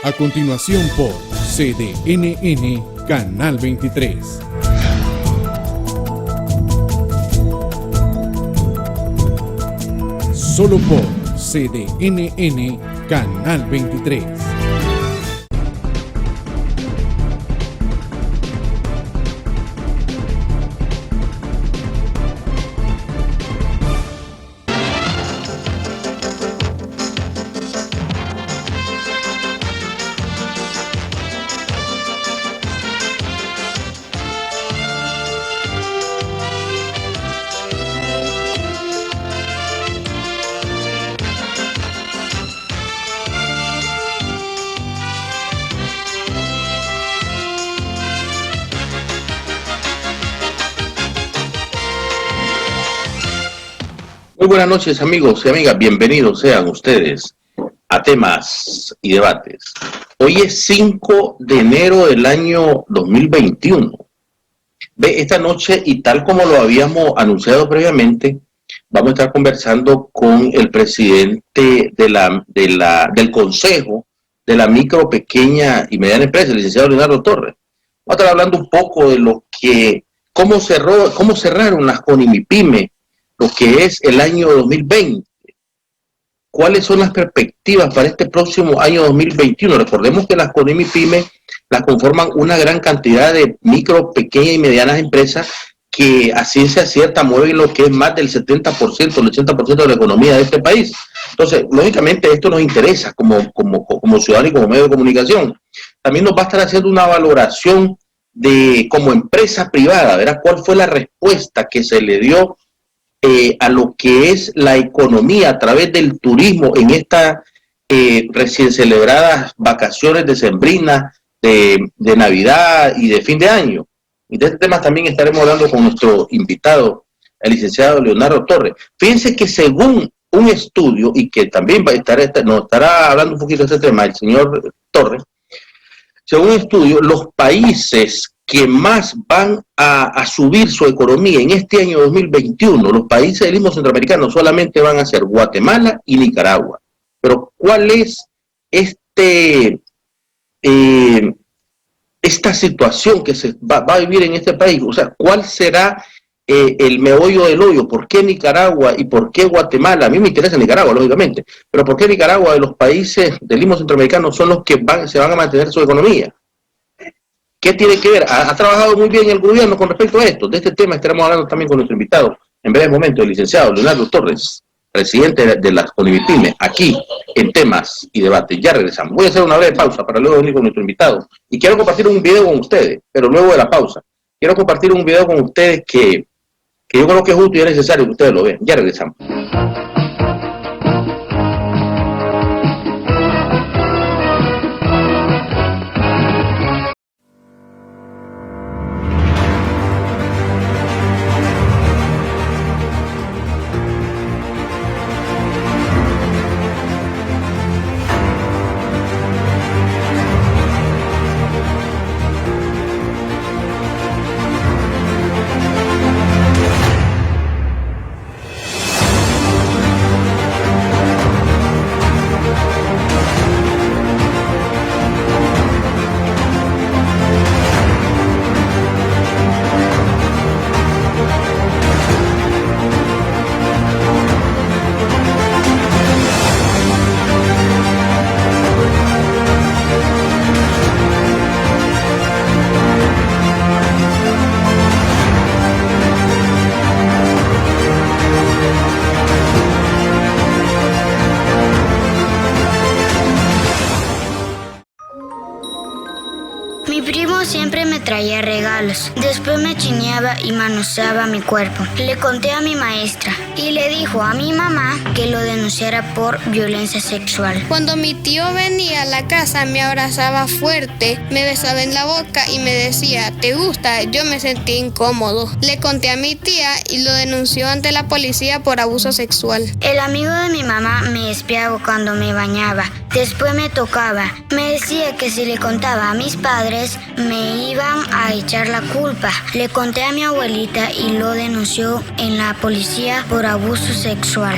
A continuación por CDNN Canal 23. Solo por CDNN Canal 23. Muy buenas noches, amigos y amigas, bienvenidos sean ustedes a Temas y Debates. Hoy es 5 de enero del año 2021. Esta noche, y tal como lo habíamos anunciado previamente, vamos a estar conversando con el presidente del Consejo de la Micro, Pequeña y Mediana Empresa, el licenciado Leonardo Torres. Vamos a estar hablando un poco de cómo cerraron las CONIMIPYME, lo que es el año 2020. ¿Cuáles son las perspectivas para este próximo año 2021? Recordemos que las CONIMIPYME las conforman una gran cantidad de micro, pequeñas y medianas empresas que a ciencia cierta mueven lo que es más del 70%, el 80% de la economía de este país. Entonces, lógicamente esto nos interesa como ciudadanos y como medio de comunicación. También nos va a estar haciendo una valoración de como empresa privada, ¿verdad? ¿Cuál fue la respuesta que se le dio a lo que es la economía a través del turismo en estas recién celebradas vacaciones decembrinas de Navidad y de fin de año? Y de este tema también estaremos hablando con nuestro invitado, el licenciado Leonardo Torres. Fíjense que según un estudio, y que también nos estará hablando un poquito de este tema el señor Torres, según un estudio, los países que más van a subir su economía en este año 2021, los países del Istmo Centroamericano, solamente van a ser Guatemala y Nicaragua. Pero ¿cuál es esta situación que se va a vivir en este país? O sea, ¿cuál será el meollo del hoyo? ¿Por qué Nicaragua y por qué Guatemala? A mí me interesa Nicaragua, lógicamente, pero ¿por qué Nicaragua de los países del Istmo Centroamericano son los que se van a mantener su economía? ¿Qué tiene que ver? Ha trabajado muy bien el gobierno con respecto a esto. De este tema estaremos hablando también con nuestro invitado en breve momento, el licenciado Leonardo Torres, presidente de las CONIMIPYME, aquí en Temas y Debates. Ya regresamos. Voy a hacer una breve pausa para luego venir con nuestro invitado. Y quiero compartir un video con ustedes, pero luego de la pausa. Quiero compartir un video con ustedes que yo creo que es justo y es necesario que ustedes lo vean. Ya regresamos. Siempre me traía regalos. Después me chineaba y manoseaba mi cuerpo. Le conté a mi maestra y le dijo a mi mamá que lo denunciara por violencia sexual. Cuando mi tío venía a la casa me abrazaba fuerte, me besaba en la boca y me decía, ¿te gusta? Yo me sentí incómodo. Le conté a mi tía y lo denunció ante la policía por abuso sexual. El amigo de mi mamá me espiaba cuando me bañaba. Después me tocaba. Me decía que si le contaba a mis padres, me iban a echar la culpa. Le conté a mi abuelita y lo denunció en la policía por abuso sexual.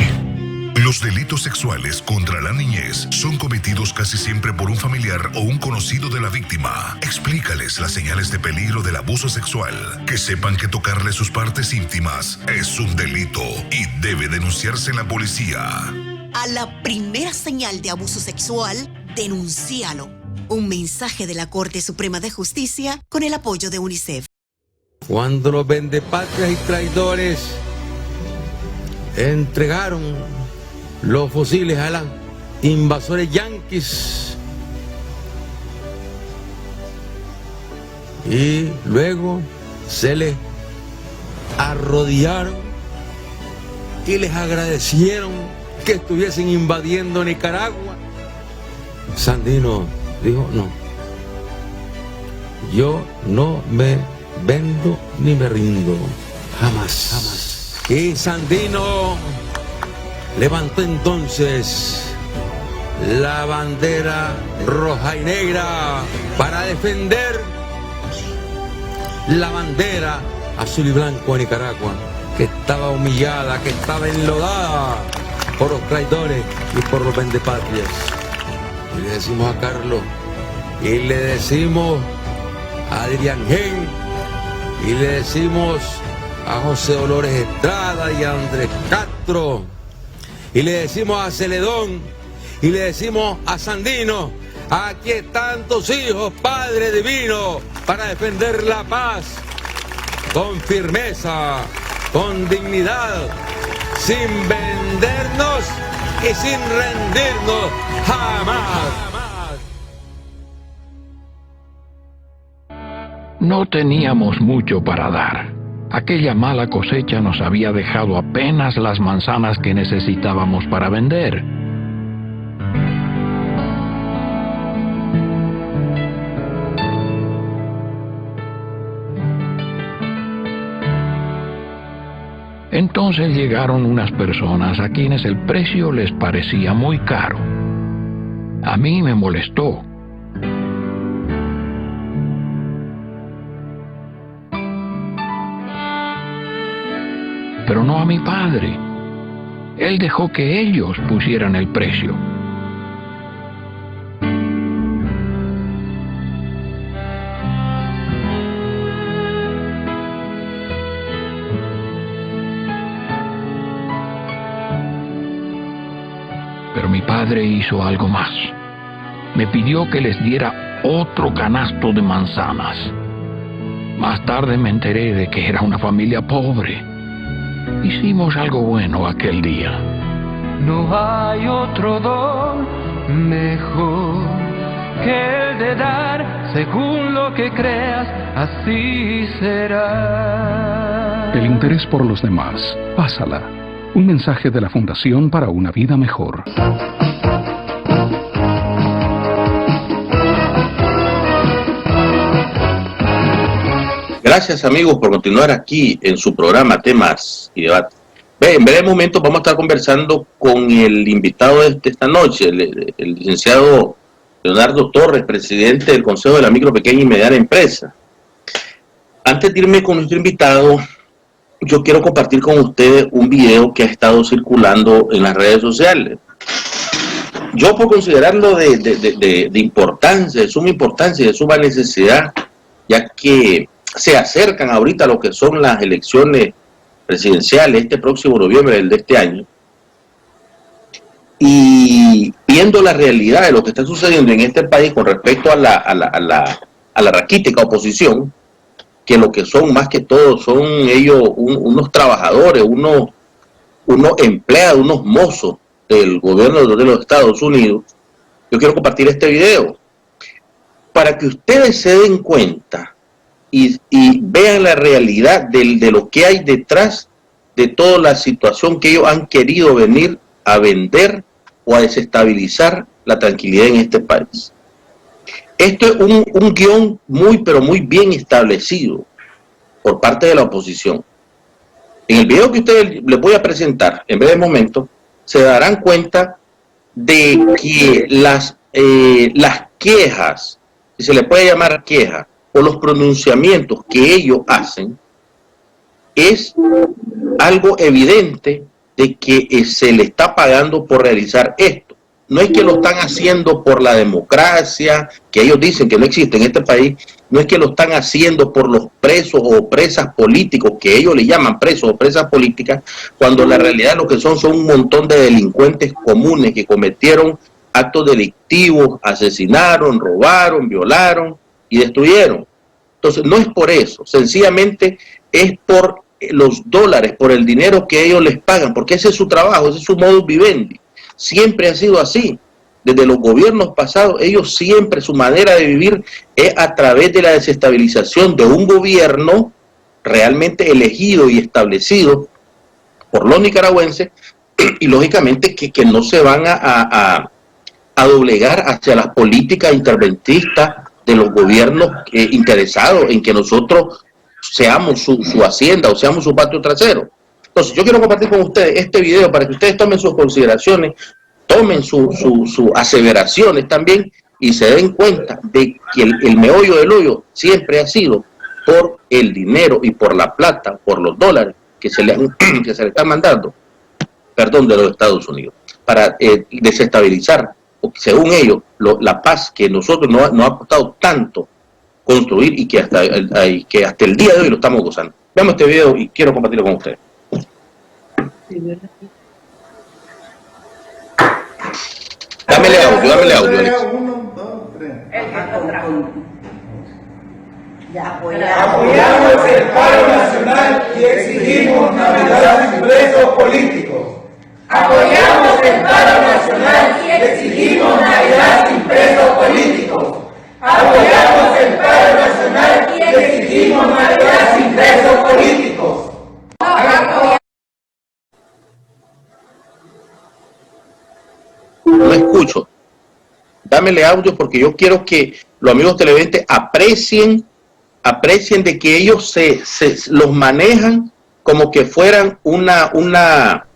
Los delitos sexuales contra la niñez son cometidos casi siempre por un familiar o un conocido de la víctima. Explícales las señales de peligro del abuso sexual. Que sepan que tocarle sus partes íntimas es un delito y debe denunciarse en la policía. A la primera señal de abuso sexual, denúncialo. Un mensaje de la Corte Suprema de Justicia con el apoyo de UNICEF. Cuando los vendepatrias y traidores entregaron los fusiles a los invasores yanquis y luego se les arrodillaron y les agradecieron que estuviesen invadiendo Nicaragua, Sandino dijo: no, yo no me vendo ni me rindo, jamás, jamás. Y Sandino levantó entonces la bandera roja y negra para defender la bandera azul y blanco de Nicaragua, que estaba humillada, que estaba enlodada por los traidores y por los vendepatrias. Y le decimos a Carlos, y le decimos a Adrián Gen, y le decimos a José Dolores Estrada y a Andrés Castro, y le decimos a Celedón, y le decimos a Sandino: aquí están tus hijos, Padre Divino, para defender la paz con firmeza, con dignidad, sin vendernos y sin rendirnos jamás. No teníamos mucho para dar. Aquella mala cosecha nos había dejado apenas las manzanas que necesitábamos para vender. Entonces llegaron unas personas a quienes el precio les parecía muy caro. A mí me molestó. Pero no a mi padre. Él dejó que ellos pusieran el precio. Pero mi padre hizo algo más. Me pidió que les diera otro canasto de manzanas. Más tarde me enteré de que era una familia pobre. Hicimos algo bueno aquel día. No hay otro don mejor que el de dar, según lo que creas, así será. El interés por los demás. Pásala. Un mensaje de la Fundación para una Vida Mejor. Gracias, amigos, por continuar aquí en su programa Temas y Debates. En breve momento vamos a estar conversando con el invitado de esta noche, el licenciado Leonardo Torres, presidente del Consejo de la Micro, Pequeña y Mediana Empresa. Antes de irme con nuestro invitado, yo quiero compartir con ustedes un video que ha estado circulando en las redes sociales. Yo, por considerarlo de importancia, de suma importancia y de suma necesidad, ya que se acercan ahorita lo que son las elecciones presidenciales este próximo noviembre de este año, y viendo la realidad de lo que está sucediendo en este país con respecto a la raquítica oposición, que lo que son más que todo son ellos unos trabajadores, unos empleados, unos mozos del gobierno de los Estados Unidos. Yo quiero compartir este video para que ustedes se den cuenta y vean la realidad de lo que hay detrás de toda la situación que ellos han querido venir a vender o a desestabilizar la tranquilidad en este país. Esto es un guión muy, pero muy bien establecido por parte de la oposición. En el video que ustedes les voy a presentar en breve momento, se darán cuenta de que las quejas, si se le puede llamar quejas, o los pronunciamientos que ellos hacen, es algo evidente de que se le está pagando por realizar esto. No es que lo están haciendo por la democracia, que ellos dicen que no existe en este país, no es que lo están haciendo por los presos o presas políticos, que ellos le llaman presos o presas políticas, cuando la realidad lo que son un montón de delincuentes comunes que cometieron actos delictivos, asesinaron, robaron, violaron y destruyeron. Entonces no es por eso, sencillamente es por los dólares, por el dinero que ellos les pagan, porque ese es su trabajo, ese es su modus vivendi. Siempre ha sido así. Desde los gobiernos pasados, ellos siempre, su manera de vivir es a través de la desestabilización de un gobierno realmente elegido y establecido por los nicaragüenses, y lógicamente que no se van a doblegar hacia las políticas interventistas de los gobiernos interesados en que nosotros seamos su hacienda o seamos su patio trasero. Entonces, yo quiero compartir con ustedes este video para que ustedes tomen sus consideraciones, tomen sus aseveraciones también y se den cuenta de que el meollo del hoyo siempre ha sido por el dinero y por la plata, por los dólares que se le están mandando, de los Estados Unidos, para desestabilizar, según ellos, la paz que nosotros nos ha costado tanto construir y que hasta el día de hoy lo estamos gozando. Veamos este video y quiero compartirlo con ustedes. Dámele audio, Alex. Apoyamos el paro nacional y exigimos Navidad sin presos políticos. Apoyamos el paro nacional y exigimos Navidad sin presos políticos. Apoyamos el paro nacional y exigimos Navidad sin presos políticos. No escucho. Dámele audio porque yo quiero que los amigos televidentes aprecien de que ellos los manejan como que fueran una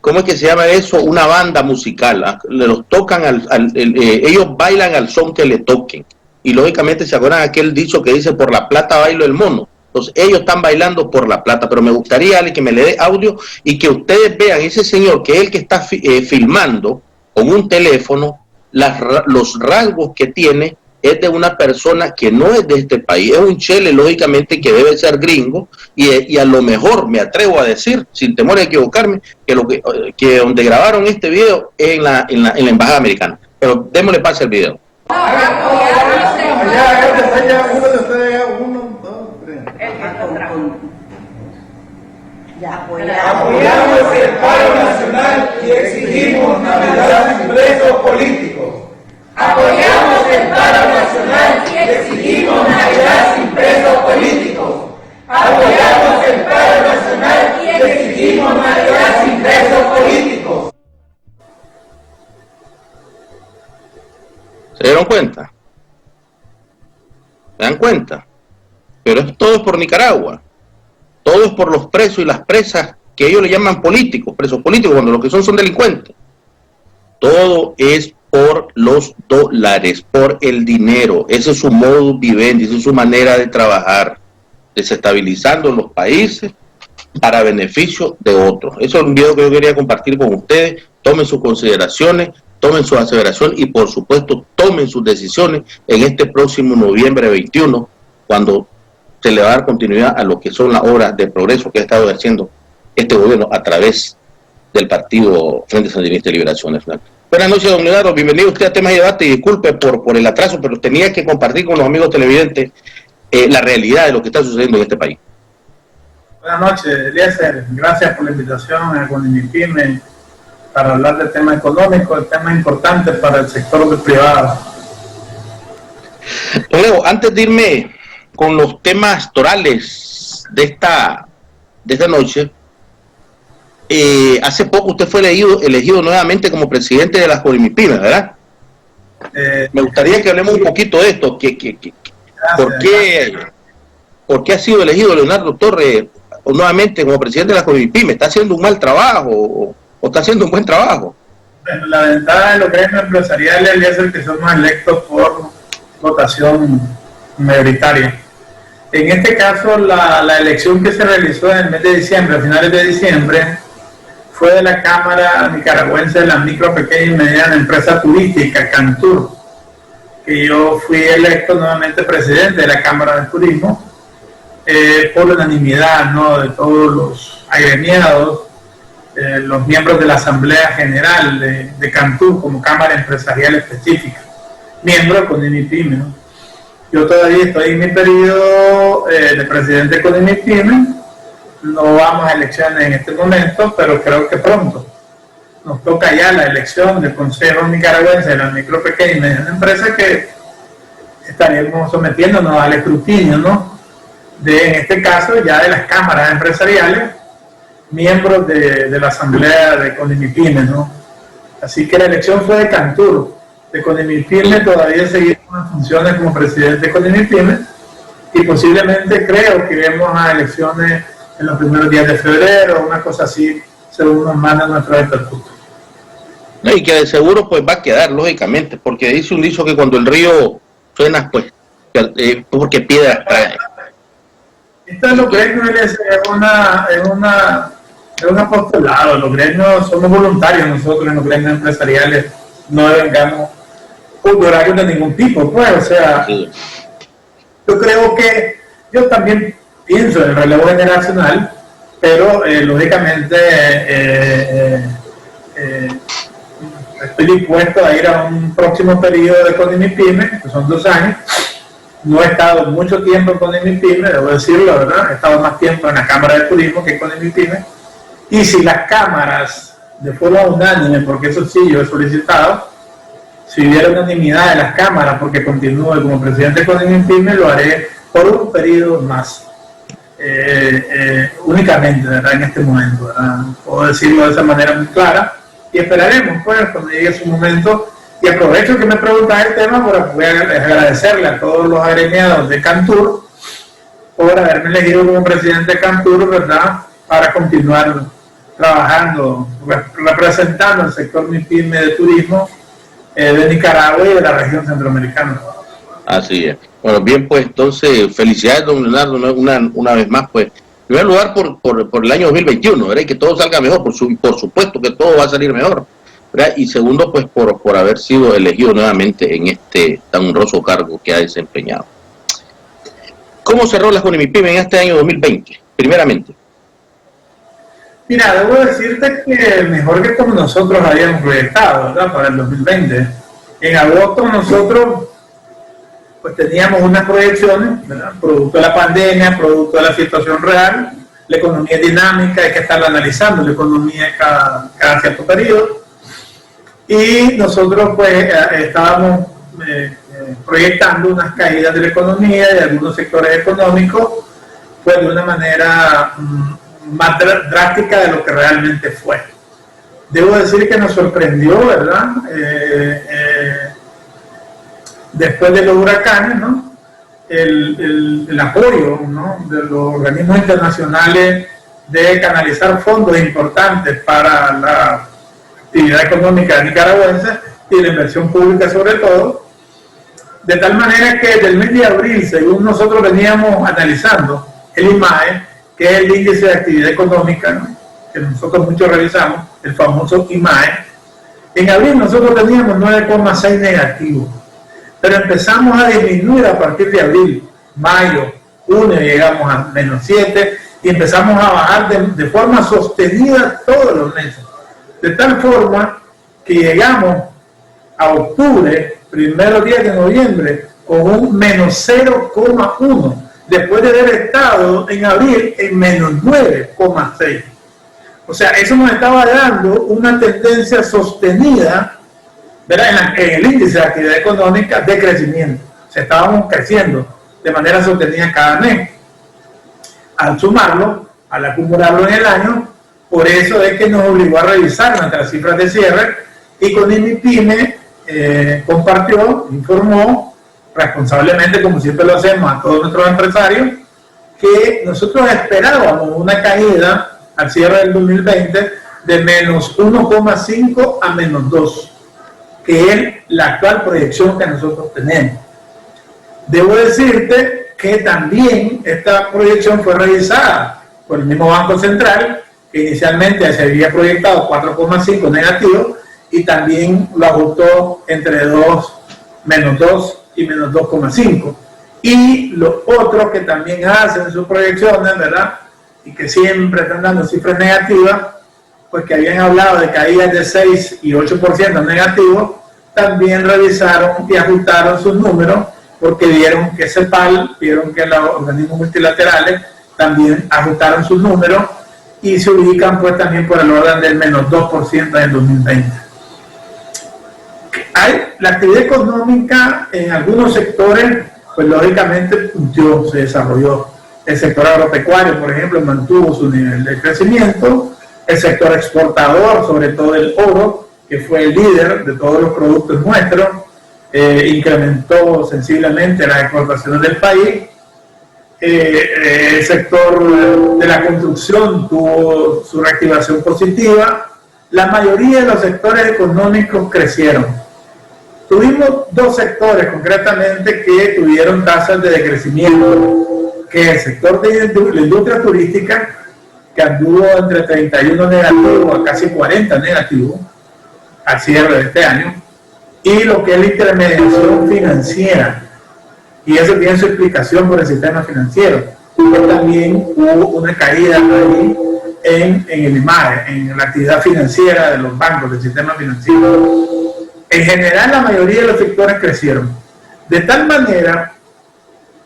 ¿cómo es que se llama eso? Una banda musical. Los tocan, ellos bailan al son que le toquen. Y lógicamente se acuerdan aquel dicho que dice, por la plata bailo el mono. Entonces ellos están bailando por la plata, pero me gustaría, Ale, que me le dé audio y que ustedes vean ese señor que es el que está filmando con un teléfono, los rasgos que tiene es de una persona que no es de este país, es un chele lógicamente que debe ser gringo y a lo mejor me atrevo a decir, sin temor a equivocarme, que donde grabaron este video es en la embajada americana. Pero démosle pase al video. Apoyamos el paro nacional y exigimos Navidad sin presos políticos. Apoyamos el paro nacional y exigimos Navidad sin presos políticos. Apoyamos el paro nacional y exigimos Navidad sin presos políticos. ¿Se dieron cuenta? ¿Se dan cuenta? Pero todo es por Nicaragua. Todo es por los presos y las presas que ellos le llaman políticos, presos políticos, cuando lo que son delincuentes. Todo es por los dólares, por el dinero. Ese es su modus vivendi, esa es su manera de trabajar, desestabilizando los países para beneficio de otros. Eso es un video que yo quería compartir con ustedes. Tomen sus consideraciones, tomen su aseveración y por supuesto tomen sus decisiones en este próximo noviembre 21, cuando se le va a dar continuidad a lo que son las obras de progreso que ha estado haciendo este gobierno a través del partido Frente Sandinista de Liberación Nacional. Buenas noches, don Leonardo, bienvenido usted a Temas y Debate, y disculpe por el atraso, pero tenía que compartir con los amigos televidentes la realidad de lo que está sucediendo en este país. Buenas noches, Eliezer, gracias por la invitación a Conimipime para hablar del tema económico, el tema importante para el sector privado. Don Leo, antes de irme con los temas torales de esta noche, hace poco usted fue elegido nuevamente como presidente de las Conimipymes, ¿verdad? Me gustaría que hablemos un poquito de esto, ¿por qué ha sido elegido Leonardo Torres nuevamente como presidente de las Conimipymes? ¿Está haciendo un mal trabajo o está haciendo un buen trabajo? Bueno, la ventaja de lo que es empresarial es el que somos electos por votación mayoritaria. En este caso, la elección que se realizó en el mes de diciembre, a finales de diciembre, fue de la Cámara Nicaragüense de la Micro, Pequeña y Mediana Empresa Turística, Cantur, que yo fui electo nuevamente presidente de la Cámara de Turismo, por unanimidad, ¿no?, de todos los agremiados, los miembros de la Asamblea General de Cantur como Cámara Empresarial Específica, miembro de CONIMIPYME, ¿no? Yo todavía estoy en mi periodo de presidente de CONIMIPYME, no vamos a elecciones en este momento, pero creo que pronto nos toca ya la elección del Consejo Nicaragüense de la Micro, Pequeña y Mediana Empresa, que estaremos sometiéndonos al escrutinio, ¿no?, en este caso ya de las cámaras empresariales, miembros de la Asamblea de CONIMIPYME, ¿no? Así que la elección fue de Cantur. De CONIMIPYME todavía seguimos las funciones como presidente de CONIMIPYME, y posiblemente creo que iremos a elecciones en los primeros días de febrero, una cosa así, según nos manda nuestro estatuto. No, y que de seguro pues va a quedar, lógicamente, porque dice un dicho que cuando el río suena, pues, porque piedras trae. Esto es lo que es un apostolado. Los gremios somos voluntarios, nosotros en los gremios empresariales no vengamos por horarios de ningún tipo, pues, o sea, sí. Yo creo que, yo también pienso en el relevo generacional, pero lógicamente estoy dispuesto a ir a un próximo periodo de CONIMIPYME, que son 2 años. No he estado mucho tiempo en CONIMIPYME, debo decirlo, ¿verdad? He estado más tiempo en la Cámara de Turismo que en CONIMIPYME. Y si las cámaras, de forma unánime, porque eso sí yo he solicitado, si hubiera unanimidad de las cámaras porque continúe como presidente de CONIMIPYME, lo haré por un periodo más. Únicamente, ¿verdad? En este momento, ¿verdad? Puedo decirlo de esa manera muy clara. Y esperaremos, pues, cuando llegue su momento. Y aprovecho que me preguntas el tema para poder agradecerle a todos los agremiados de Cantur por haberme elegido como presidente de Cantur, ¿verdad?, para continuar trabajando, representando el sector MIPYME de turismo de Nicaragua y de la región centroamericana. Así es. Bueno, bien, pues entonces, felicidades, don Leonardo, una vez más, pues, en primer lugar por el año 2021, ¿verdad?, y que todo salga mejor, por supuesto que todo va a salir mejor, ¿verdad? Y segundo, pues por haber sido elegido nuevamente en este tan honroso cargo que ha desempeñado. ¿Cómo cerró la CONIMIPYME en este año 2020? Primeramente. Mira, debo decirte que mejor que como nosotros habíamos proyectado, ¿verdad?, para el 2020. En agosto nosotros pues teníamos unas proyecciones, ¿verdad?, producto de la pandemia, producto de la situación real. La economía es dinámica, hay que estarla analizando, la economía cada cierto periodo. Y nosotros pues estábamos proyectando unas caídas de la economía y de algunos sectores económicos pues de una manera más drástica de lo que realmente fue. Debo decir que nos sorprendió, ¿verdad?, después de los huracanes, ¿no?, el apoyo, ¿no?, de los organismos internacionales de canalizar fondos importantes para la actividad económica nicaragüense y la inversión pública sobre todo, de tal manera que desde el mes de abril, según nosotros veníamos analizando, el IMAE, que es el índice de actividad económica, ¿no?, que nosotros muchos revisamos, el famoso IMAE, en abril nosotros teníamos 9,6 negativo, pero empezamos a disminuir a partir de abril, mayo, junio llegamos a -7 y empezamos a bajar de forma sostenida todos los meses. De tal forma que llegamos a octubre, primeros días de noviembre, con un -0,1, después de haber estado en abril en -9,6. O sea, eso nos estaba dando una tendencia sostenida, ¿verdad?, en el índice de actividad económica de crecimiento. O sea, estábamos creciendo de manera sostenida cada mes. Al sumarlo, al acumularlo en el año, por eso es que nos obligó a revisar nuestras cifras de cierre, y CONIMIPYME compartió, informó responsablemente, como siempre lo hacemos a todos nuestros empresarios, que nosotros esperábamos una caída al cierre del 2020 de -1,5 a -2, que es la actual proyección que nosotros tenemos. Debo decirte que también esta proyección fue revisada por el mismo Banco Central que inicialmente se había proyectado 4,5 negativo, y también lo ajustó entre menos 2 y menos 2,5. Y los otros que también hacen sus proyecciones, ¿verdad? Y que siempre están dando cifras negativas, pues que habían hablado de caídas de 6 y 8% negativos, también revisaron y ajustaron sus números, porque vieron que CEPAL, vieron que los organismos multilaterales también ajustaron sus números y se ubican pues también por el orden del menos 2% en 2020. La actividad económica en algunos sectores, pues lógicamente puntió, se desarrolló. El sector agropecuario, por ejemplo, mantuvo su nivel de crecimiento. El sector exportador, sobre todo el oro, que fue el líder de todos los productos nuestros, incrementó sensiblemente las exportaciones del país. El sector de la construcción tuvo su reactivación positiva. La mayoría de los sectores económicos crecieron. Tuvimos dos sectores concretamente que tuvieron tasas de decrecimiento, que es el sector de la industria turística, que anduvo entre 31 negativos a casi 40 negativos al cierre de este año, y lo que es la intermediación financiera, y eso tiene su explicación por el sistema financiero, que también hubo una caída ahí en el IMAE, en la actividad financiera de los bancos, del sistema financiero. En general, la mayoría de los sectores crecieron. De tal manera,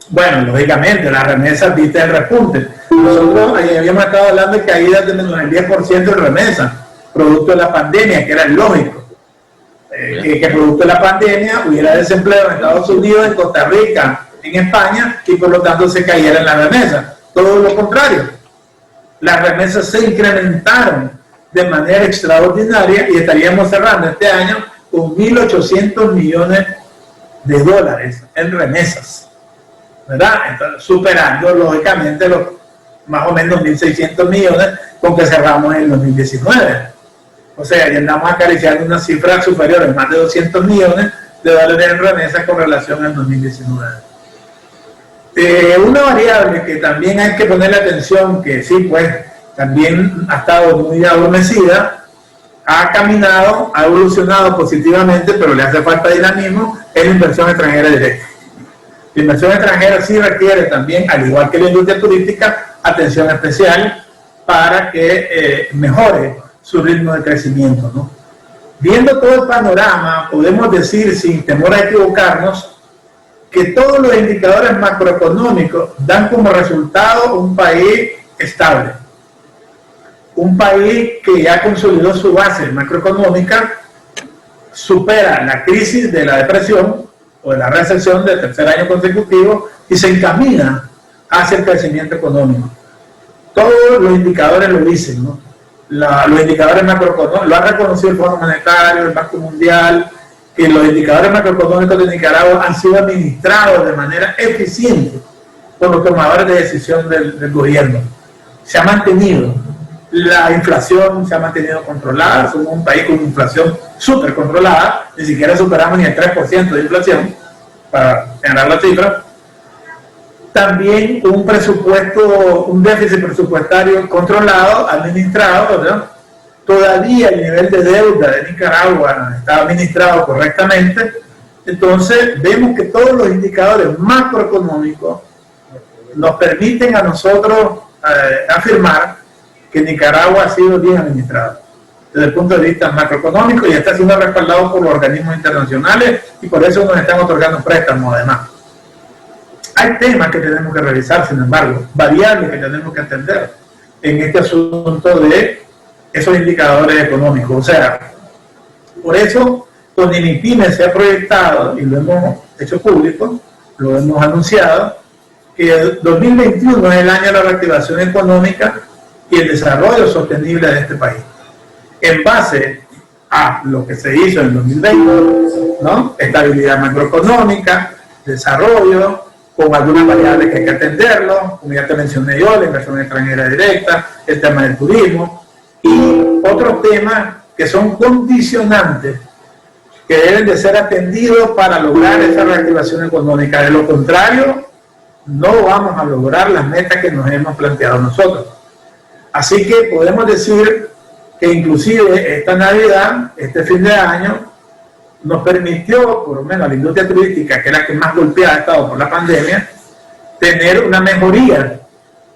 bueno, lógicamente, las remesas viste el repunte. Nosotros habíamos estado hablando de caídas de menos del 10% de remesas, producto de la pandemia, que era lógico. Que producto de la pandemia hubiera desempleo en Estados Unidos, en Costa Rica, en España, y por lo tanto se cayeran las remesas. Todo lo contrario. Las remesas se incrementaron de manera extraordinaria y estaríamos cerrando este año con 1.800 millones de dólares en remesas, ¿verdad? Entonces, superando lógicamente los más o menos 1.600 millones con que cerramos en 2019. O sea, ya andamos acariciando una cifra superior a más de 200 millones de dólares en remesas con relación al 2019. Una variable que también hay que ponerle atención, que sí, pues, también ha estado muy adormecida, ha caminado, ha evolucionado positivamente, pero le hace falta dinamismo, es la inversión extranjera directa. La inversión extranjera sí requiere también, al igual que la industria turística, atención especial para que mejore su ritmo de crecimiento, ¿no? Viendo todo el panorama, podemos decir, sin temor a equivocarnos, que todos los indicadores macroeconómicos dan como resultado un país estable. Un país que ya consolidó su base macroeconómica, supera la crisis de la depresión o de la recesión del tercer año consecutivo y se encamina hacia el crecimiento económico. Todos los indicadores lo dicen, ¿no? Los indicadores macroeconómicos, lo ha reconocido el Fondo Monetario, el Banco Mundial, que los indicadores macroeconómicos de Nicaragua han sido administrados de manera eficiente por los tomadores de decisión del gobierno. Se ha mantenido. La inflación se ha mantenido controlada, somos un país con inflación súper controlada, ni siquiera superamos ni el 3% de inflación, para generar la cifra. También un presupuesto, un déficit presupuestario controlado, administrado, ¿verdad? Todavía el nivel de deuda de Nicaragua está administrado correctamente. Entonces vemos que todos los indicadores macroeconómicos nos permiten a nosotros afirmar que Nicaragua ha sido bien administrado desde el punto de vista macroeconómico y está siendo respaldado por los organismos internacionales y por eso nos están otorgando préstamos además. Hay temas que tenemos que revisar, sin embargo, variables que tenemos que entender en este asunto de esos indicadores económicos. O sea, por eso con el INPIME se ha proyectado, y lo hemos hecho público, lo hemos anunciado, que el 2021 es el año de la reactivación económica y el desarrollo sostenible de este país. En base a lo que se hizo en el 2020, ¿no? Estabilidad macroeconómica, desarrollo, con algunas variables que hay que atenderlo, como ya te mencioné yo, la inversión extranjera directa, el tema del turismo, y otros temas que son condicionantes que deben de ser atendidos para lograr esa reactivación económica. De lo contrario, no vamos a lograr las metas que nos hemos planteado nosotros. Así que podemos decir que inclusive esta Navidad, este fin de año, nos permitió, por lo menos a la industria turística, que es la que más golpeada ha estado por la pandemia, tener una mejoría,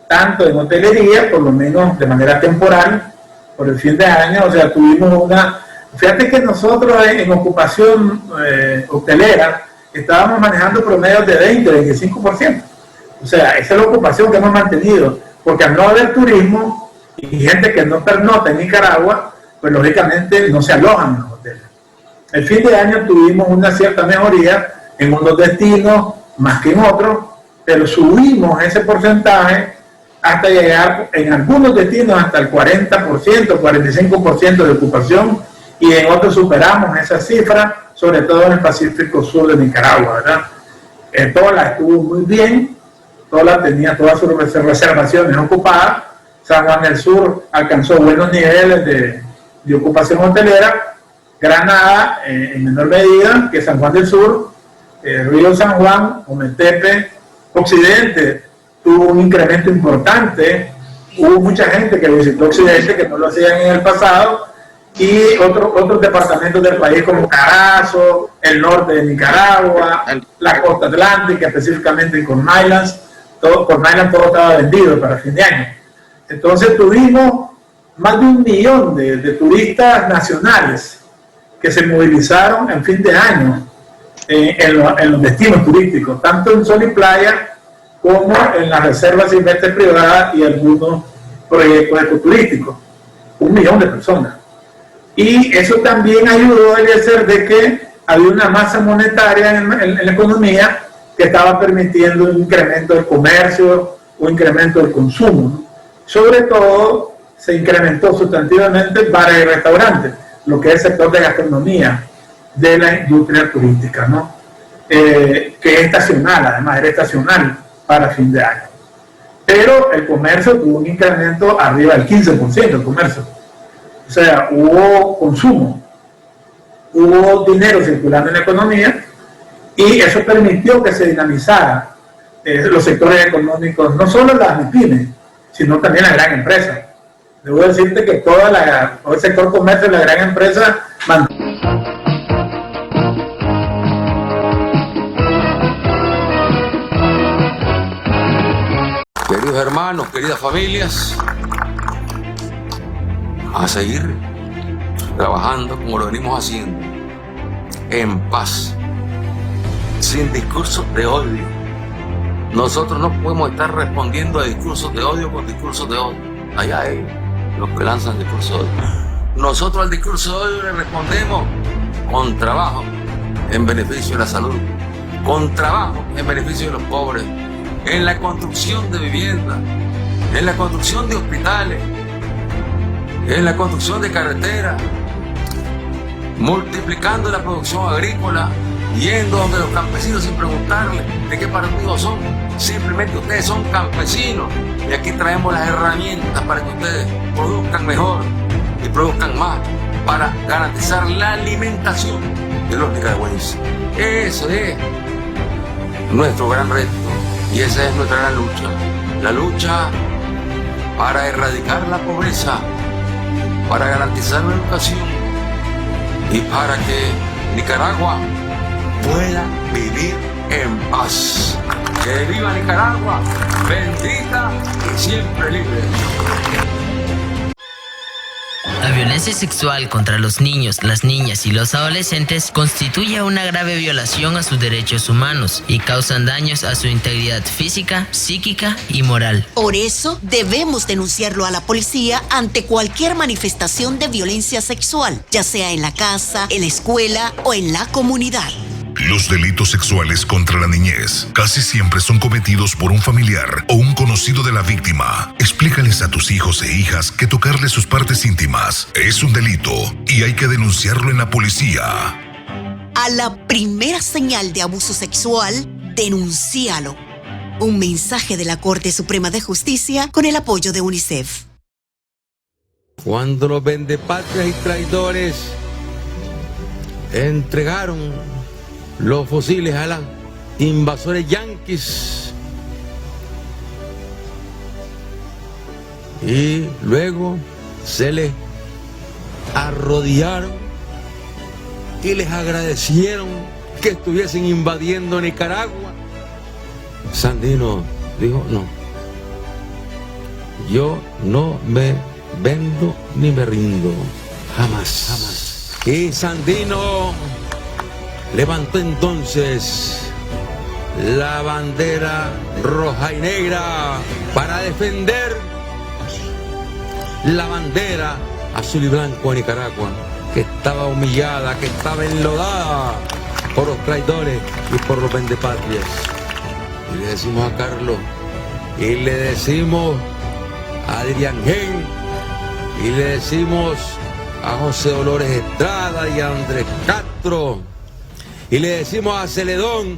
tanto en hotelería, por lo menos de manera temporal, por el fin de año. O sea, tuvimos una... Fíjate que nosotros en ocupación hotelera estábamos manejando promedios de 20-25%. O sea, esa es la ocupación que hemos mantenido, porque al no haber turismo y gente que no pernota en Nicaragua, pues lógicamente no se alojan en los hoteles. El fin de año tuvimos una cierta mejoría en unos destinos más que en otros, pero subimos ese porcentaje hasta llegar en algunos destinos hasta el 40%, 45% de ocupación, y en otros superamos esa cifra, sobre todo en el Pacífico Sur de Nicaragua, ¿verdad? Tola estuvo muy bien, Tola tenía todas sus reservaciones ocupadas, San Juan del Sur alcanzó buenos niveles de ocupación hotelera, Granada en menor medida que San Juan del Sur, Río San Juan, Ometepe, Occidente tuvo un incremento importante, hubo mucha gente que visitó Occidente que no lo hacían en el pasado, y otros departamentos del país como Carazo, el norte de Nicaragua, la costa atlántica, específicamente en Corn Islands, todo estaba vendido para fin de año. Entonces tuvimos más de 1 millón de turistas nacionales que se movilizaron en fin de año en los destinos turísticos, tanto en sol y playa como en las reservas silvestres privadas y algunos proyectos ecoturísticos. 1 millón de personas. Y eso también ayudó a hacer de que había una masa monetaria en la economía que estaba permitiendo un incremento del comercio, un incremento del consumo, ¿no? Sobre todo se incrementó sustantivamente bares y restaurantes, lo que es el sector de gastronomía de la industria turística, ¿no? Que es estacional, además era estacional para fin de año. Pero el comercio tuvo un incremento arriba del 15%, el comercio. O sea, hubo consumo, hubo dinero circulando en la economía y eso permitió que se dinamizaran los sectores económicos, no solo las MIPYMES, sino también la gran empresa. Debo decirte que todo el sector comercio y la gran empresa Queridos hermanos, queridas familias, a seguir trabajando como lo venimos haciendo, en paz, sin discursos de odio. Nosotros no podemos estar respondiendo a discursos de odio con discursos de odio. Allá hay los que lanzan discursos de odio. Nosotros al discurso de odio le respondemos con trabajo en beneficio de la salud, con trabajo en beneficio de los pobres, en la construcción de viviendas, en la construcción de hospitales, en la construcción de carreteras, multiplicando la producción agrícola, yendo donde los campesinos sin preguntarles de qué partido son. Simplemente ustedes son campesinos y aquí traemos las herramientas para que ustedes produzcan mejor y produzcan más para garantizar la alimentación de los nicaragüenses. Ese es nuestro gran reto y esa es nuestra gran lucha. La lucha para erradicar la pobreza, para garantizar la educación y para que Nicaragua pueda vivir en paz. ¡Que viva Nicaragua! ¡Bendita y siempre libre! La violencia sexual contra los niños, las niñas y los adolescentes constituye una grave violación a sus derechos humanos y causan daños a su integridad física, psíquica y moral. Por eso debemos denunciarlo a la policía ante cualquier manifestación de violencia sexual, ya sea en la casa, en la escuela o en la comunidad. Los delitos sexuales contra la niñez casi siempre son cometidos por un familiar o un conocido de la víctima. Explícales a tus hijos e hijas que tocarles sus partes íntimas es un delito y hay que denunciarlo en la policía. A la primera señal de abuso sexual, denúncialo. Un mensaje de la Corte Suprema de Justicia con el apoyo de UNICEF. Cuando los vendepatrias y traidores entregaron los fusiles a los invasores yanquis y luego se les arrodillaron y les agradecieron que estuviesen invadiendo Nicaragua. Sandino dijo: no, yo no me vendo ni me rindo, jamás, jamás. Y Sandino levantó entonces la bandera roja y negra para defender la bandera azul y blanco de Nicaragua, que estaba humillada, que estaba enlodada por los traidores y por los vendepatrias. Y le decimos a Carlos, y le decimos a Adrián Gen, y le decimos a José Dolores Estrada y a Andrés Castro, y le decimos a Celedón,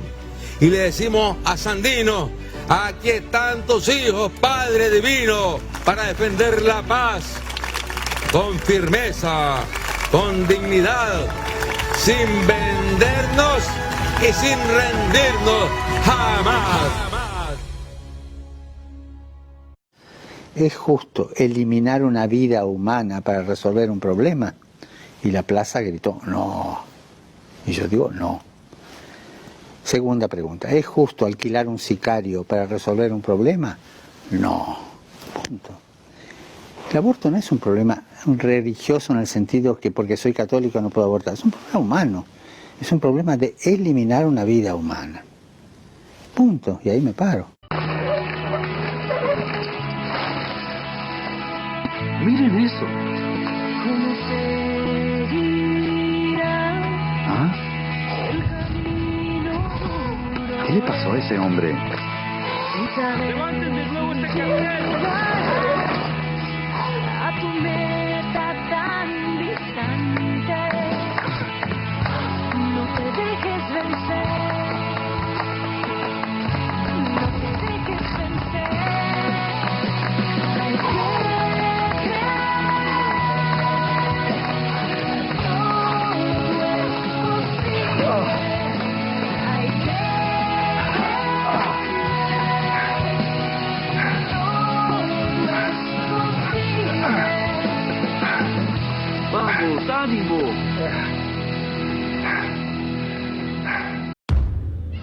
y le decimos a Sandino: aquí están tus hijos, Padre Divino, para defender la paz con firmeza, con dignidad, sin vendernos y sin rendirnos jamás. ¿Es justo eliminar una vida humana para resolver un problema? Y la plaza gritó: no. Y yo digo: no. Segunda pregunta: ¿es justo alquilar un sicario para resolver un problema? No. Punto. El aborto no es un problema religioso en el sentido que porque soy católico no puedo abortar. Es un problema humano. Es un problema de eliminar una vida humana. Punto. Y ahí me paro. Miren eso. ¿Ah? ¿Qué le pasó a ese hombre? Levanten de nuevo este cartel. A tu meta tan distante, no te dejes vencer, no te dejes vencer. Hay que ¡Vamos, ánimo!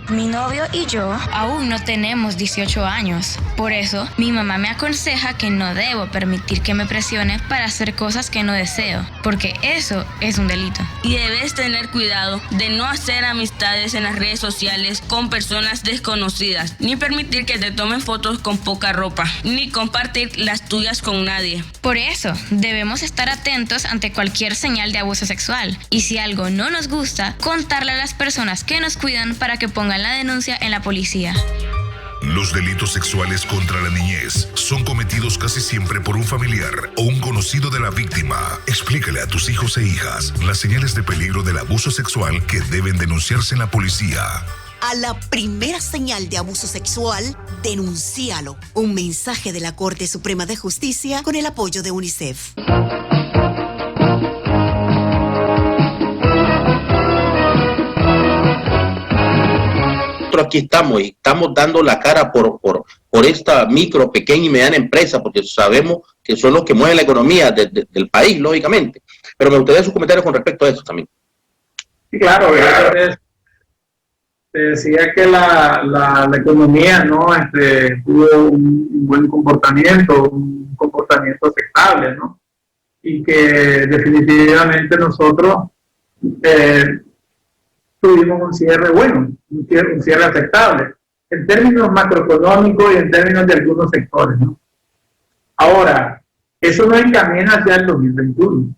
Mi novio y yo aún no tenemos 18 años. Por eso, mi mamá me aconseja que no debo permitir que me presione para hacer cosas que no deseo, porque eso es un delito. Y debes tener cuidado de no hacer amistades en las redes sociales con personas desconocidas, ni permitir que te tomen fotos con poca ropa, ni compartir las tuyas con nadie. Por eso, debemos estar atentos ante cualquier señal de abuso sexual. Y si algo no nos gusta, contarle a las personas que nos cuidan para que pongan la denuncia en la policía. Los delitos sexuales contra la niñez son cometidos casi siempre por un familiar o un conocido de la víctima. Explícale a tus hijos e hijas las señales de peligro del abuso sexual que deben denunciarse en la policía. A la primera señal de abuso sexual, denúncialo. Un mensaje de la Corte Suprema de Justicia con el apoyo de UNICEF. Aquí estamos y estamos dando la cara por esta micro, pequeña y mediana empresa, porque sabemos que son los que mueven la economía del país, lógicamente. Pero me gustaría sus comentarios con respecto a eso también. Sí, claro, te decía que la economía, ¿no? Tuvo un buen comportamiento, un comportamiento aceptable, ¿no? Y que definitivamente nosotros tuvimos un cierre bueno, un cierre aceptable, en términos macroeconómicos y en términos de algunos sectores, ¿no? Ahora, eso nos encamina hacia el 2021.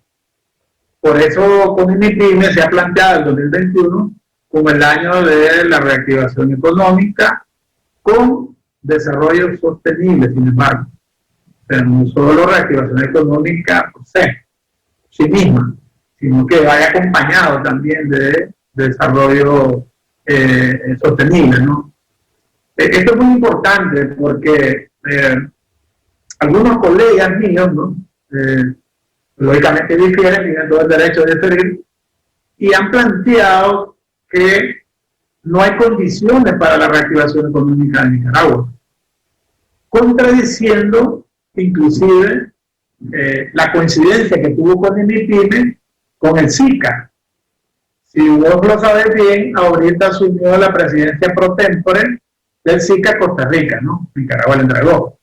Por eso con MIPYME se ha planteado el 2021 como el año de la reactivación económica con desarrollo sostenible, sin embargo. Pero no solo reactivación económica por sí misma, sino que vaya acompañado también de desarrollo sostenible, ¿no? Esto es muy importante porque algunos colegas míos, ¿no? Lógicamente difieren, tienen todo el derecho de diferir, y han planteado que no hay condiciones para la reactivación económica de Nicaragua, contradiciendo inclusive la coincidencia que tuvo con MIPYME con el Zika. Si vos lo sabés bien, ahorita asumió la presidencia pro tempore del Zika Costa Rica, ¿no? Nicaragua le entregó.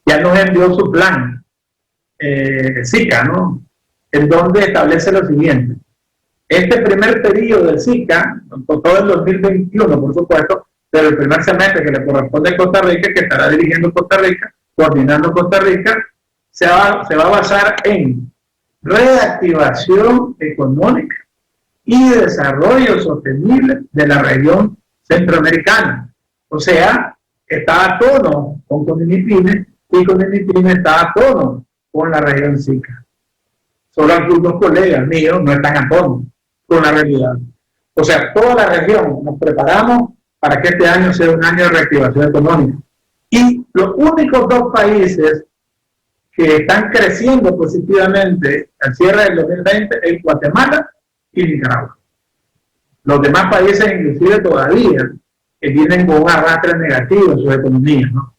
Ya nos envió su plan Zika, ¿no? En donde establece lo siguiente. Este primer periodo del Zika, todo el 2021, por supuesto, pero el primer semestre que le corresponde a Costa Rica, que estará dirigiendo Costa Rica, coordinando Costa Rica, se va a basar en reactivación económica y desarrollo sostenible de la región centroamericana. O sea, está a tono con MIPYME y con MIPYME está a tono con la región Zika. Solo algunos colegas míos no están a tono con la realidad. O sea, toda la región nos preparamos para que este año sea un año de reactivación económica. Y los únicos dos países que están creciendo positivamente al cierre del 2020 es Guatemala y Nicaragua. Los demás países, inclusive todavía, que vienen con un arrastre negativo en sus economías, ¿no?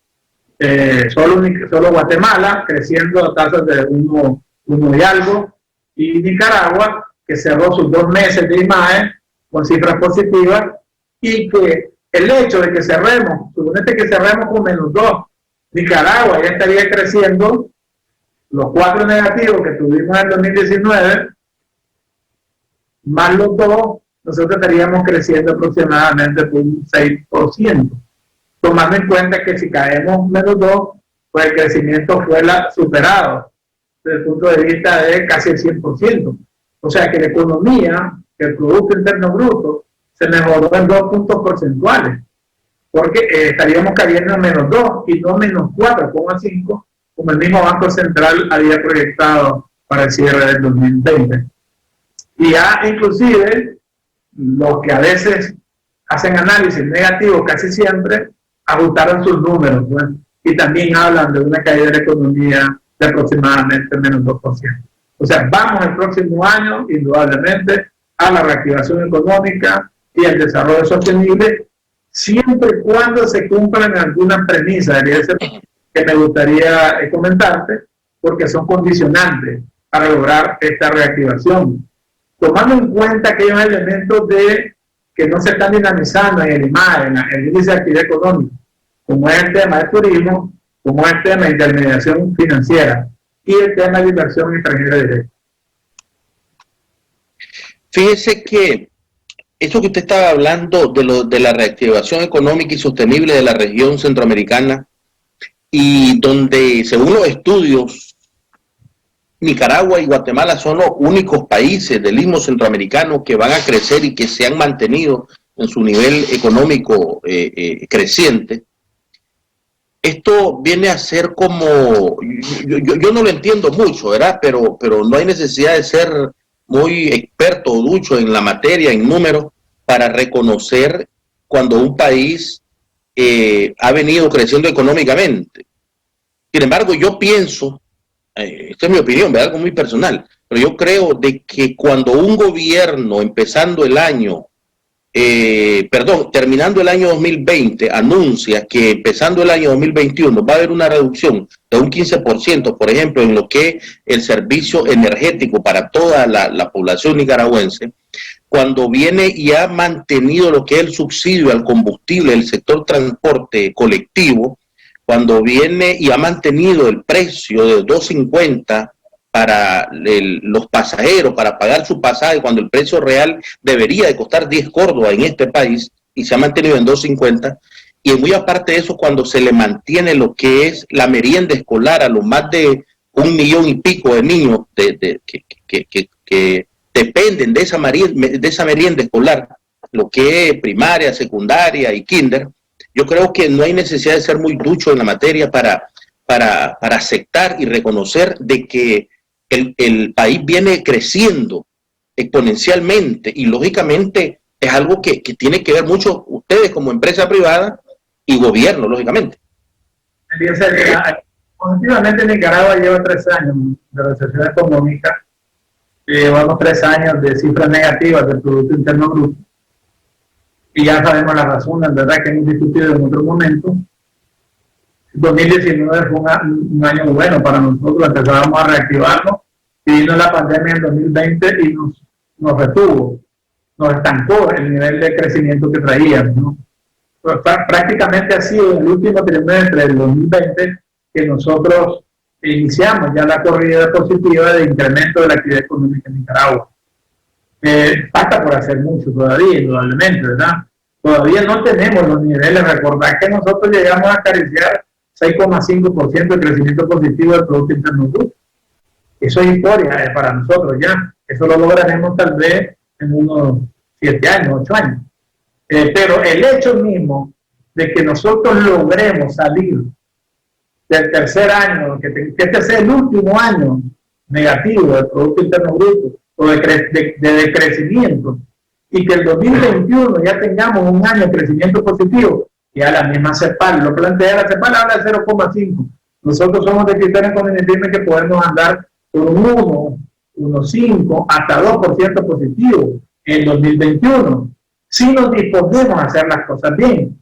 Solo Guatemala creciendo a tasas de 1 y algo, y Nicaragua, que cerró sus 2 meses de imagen con cifras positivas, y que el hecho de que cerremos, suponete que cerremos con -2, Nicaragua ya estaría creciendo los 4 negativos que tuvimos en el 2019, más los 2, nosotros estaríamos creciendo aproximadamente por un 6%, tomando en cuenta que si caemos -2, pues el crecimiento fue superado desde el punto de vista de casi el 100%. O sea que la economía, el Producto Interno Bruto, se mejoró en 2 puntos porcentuales, porque estaríamos cayendo en -2 y no -4,5, como el mismo Banco Central había proyectado para el cierre del 2020. Y ya inclusive los que a veces hacen análisis negativos casi siempre ajustaron sus números, pues, y también hablan de una caída de la economía de aproximadamente -2%. O sea, vamos el próximo año indudablemente a la reactivación económica y al desarrollo sostenible, siempre y cuando se cumplan algunas premisas que me gustaría comentarte, porque son condicionantes para lograr esta reactivación. Tomando en cuenta aquellos elementos que no se están dinamizando en el IMAE, en el índice de actividad económica, como es el tema de turismo, como es el tema de intermediación financiera y el tema de inversión extranjera directa. Fíjese que eso que usted estaba hablando de la reactivación económica y sostenible de la región centroamericana, y donde según los estudios Nicaragua y Guatemala son los únicos países del istmo centroamericano que van a crecer y que se han mantenido en su nivel económico creciente. Esto viene a ser como, yo no lo entiendo mucho, ¿verdad? Pero no hay necesidad de ser muy experto o ducho en la materia, en números, para reconocer cuando un país ha venido creciendo económicamente. Sin embargo, yo pienso, esta es mi opinión, ¿verdad? Algo muy personal, pero yo creo de que cuando un gobierno empezando el año, terminando el año 2020, anuncia que empezando el año 2021 va a haber una reducción de un 15%, por ejemplo, en lo que es el servicio energético para toda la población nicaragüense, cuando viene y ha mantenido lo que es el subsidio al combustible del sector transporte colectivo, cuando viene y ha mantenido el precio de 2.50 para los pasajeros, para pagar su pasaje, cuando el precio real debería de costar 10 córdobas en este país, y se ha mantenido en 2.50, y muy aparte de eso, cuando se le mantiene lo que es la merienda escolar a los más de 1 millón y pico de niños que dependen de esa merienda escolar, lo que es primaria, secundaria y kinder. Yo creo que no hay necesidad de ser muy ducho en la materia para aceptar y reconocer de que el país viene creciendo exponencialmente, y lógicamente es algo que tiene que ver mucho ustedes como empresa privada y gobierno, lógicamente. Positivamente Nicaragua lleva 3 años de recesión económica, llevamos 3 años de cifras negativas del Producto Interno Bruto, y ya sabemos la razón, en verdad, que hemos discutido en otro momento. 2019 fue un año bueno para nosotros, empezábamos a reactivarnos y vino la pandemia en 2020 y nos retuvo, nos estancó el nivel de crecimiento que traíamos, ¿no? Pues, prácticamente ha sido el último trimestre del 2020 que nosotros iniciamos ya la corrida positiva de incremento de la actividad económica en Nicaragua. Falta por hacer mucho todavía, indudablemente, ¿verdad? Todavía no tenemos los niveles. Recordad que nosotros llegamos a acariciar 6,5% de crecimiento positivo del Producto Interno Bruto. Eso es historia para nosotros ya. Eso lo lograremos tal vez en unos 7 años, 8 años. Pero el hecho mismo de que nosotros logremos salir del tercer año, que este sea el último año negativo del Producto Interno Bruto o de decrecimiento, y que el 2021 ya tengamos un año de crecimiento positivo, ya la misma CEPAL lo plantea, la CEPAL habla de 0,5. Nosotros somos de criterios cognitivos que podemos andar por un 1, 1,5, hasta 2% positivo en 2021, si nos disponemos a hacer las cosas bien.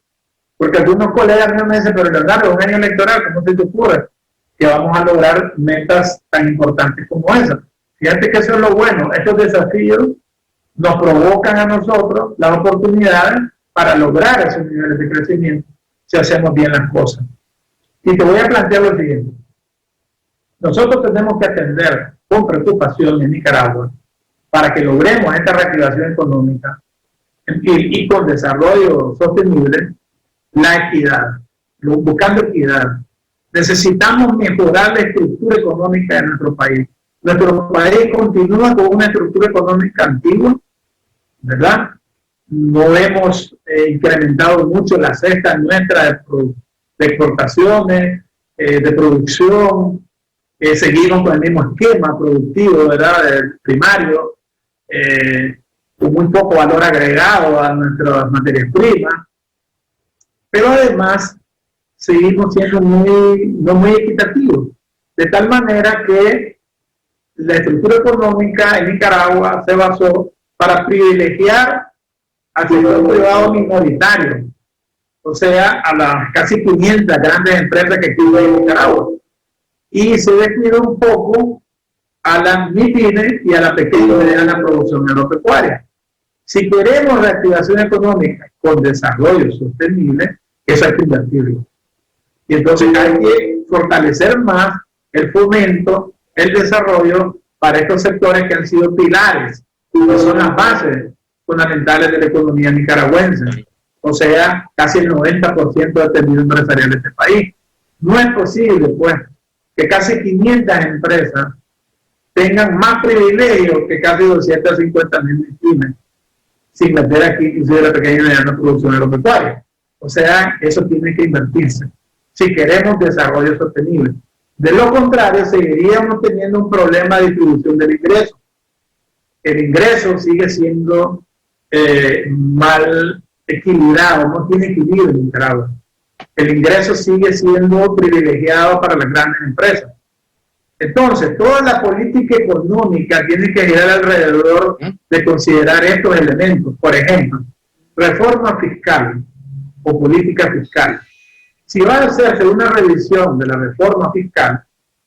Porque algunos colegas míos me dicen, pero Leonardo, un año electoral, ¿cómo se te ocurre que vamos a lograr metas tan importantes como esas? Fíjate que eso es lo bueno, estos desafíos nos provocan a nosotros las oportunidades para lograr esos niveles de crecimiento si hacemos bien las cosas. Y te voy a plantear lo siguiente. Nosotros tenemos que atender con preocupación en Nicaragua para que logremos esta reactivación económica y con desarrollo sostenible, la equidad, buscando equidad. Necesitamos mejorar la estructura económica de nuestro país. Nuestro país continúa con una estructura económica antigua, ¿verdad? No hemos incrementado mucho la cesta nuestra de exportaciones, de producción. Seguimos con el mismo esquema productivo, ¿verdad? Del primario, con muy poco valor agregado a nuestras materias primas. Pero además seguimos siendo no muy equitativos, de tal manera que la estructura económica en Nicaragua se basó para privilegiar al sector privado minoritario, o sea, a las casi 500 grandes empresas que existen en Nicaragua, y se descuidó un poco a las MIPYMES y a la pequeña y mediana producción agropecuaria. Si queremos reactivación económica con desarrollo sostenible, eso hay que invertirlo. Y entonces hay que fortalecer más el fomento, el desarrollo para estos sectores que han sido pilares, que son las bases fundamentales de la economía nicaragüense. O sea, casi el 90% del tejido empresarial de este país. No es posible, pues, que casi 500 empresas tengan más privilegios que casi 250.000 pymes, sin meter aquí inclusive la pequeña y mediana producción agropecuaria. O sea, eso tiene que invertirse si queremos desarrollo sostenible. De lo contrario, seguiríamos teniendo un problema de distribución del ingreso. El ingreso sigue siendo mal equilibrado, no tiene equilibrio en Nicaragua. El ingreso sigue siendo privilegiado para las grandes empresas. Entonces, toda la política económica tiene que girar alrededor de considerar estos elementos. Por ejemplo, reforma fiscal o política fiscal. Si va a hacerse una revisión de la reforma fiscal,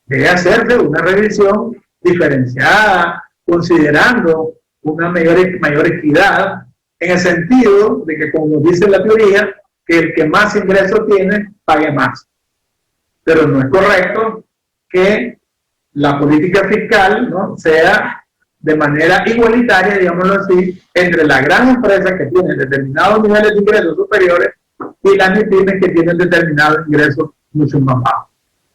debe hacerse una revisión diferenciada, considerando una mayor equidad, en el sentido de que, como dice la teoría, que el que más ingresos tiene, pague más. Pero no es correcto que la política fiscal, ¿no?, sea de manera igualitaria, digámoslo así, entre la gran empresa que tiene determinados niveles de ingresos superiores y las MIPYMES que tienen determinados ingresos mucho más bajos.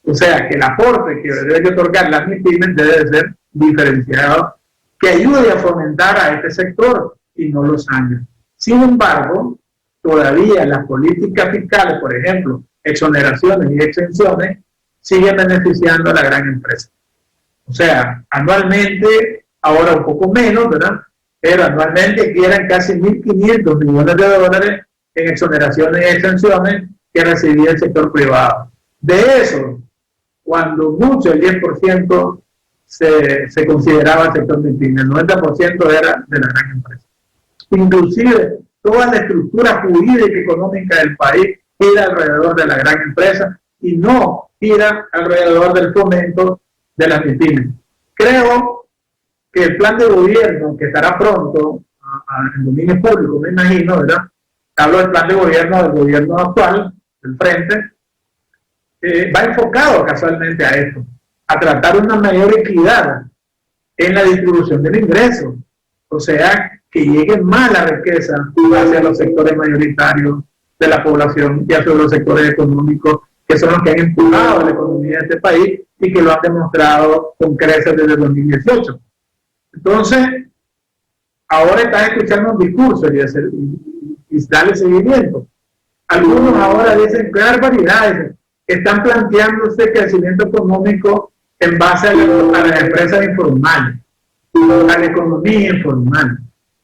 O sea, que el aporte que debe otorgar las MIPYMES debe ser diferenciado, que ayude a fomentar a este sector y no los dañe. Sin embargo, todavía las políticas fiscales, por ejemplo, exoneraciones y exenciones, siguen beneficiando a la gran empresa. O sea, anualmente, ahora un poco menos, ¿verdad? Pero anualmente quieran casi 1.500 millones de dólares en exoneraciones y exenciones que recibía el sector privado. De eso, cuando mucho, el 10% se consideraba el sector MIPYME, el 90% era de la gran empresa. Inclusive, toda la estructura jurídica y económica del país gira alrededor de la gran empresa y no gira alrededor del fomento de las MIPYMES. Creo que el plan de gobierno que estará pronto en dominio público, me imagino, ¿verdad? Hablo del plan de gobierno del gobierno actual, del Frente, va enfocado casualmente a esto, a tratar una mayor equidad en la distribución del ingreso, o sea, que llegue más la riqueza hacia los sectores mayoritarios de la población y hacia los sectores económicos que son los que han empujado la economía de este país y que lo han demostrado con creces desde 2018. Entonces, ahora están escuchando un discurso y darle seguimiento. Algunos ahora dicen, qué barbaridad, están planteándose crecimiento económico en base a las empresas informales, a la economía informal.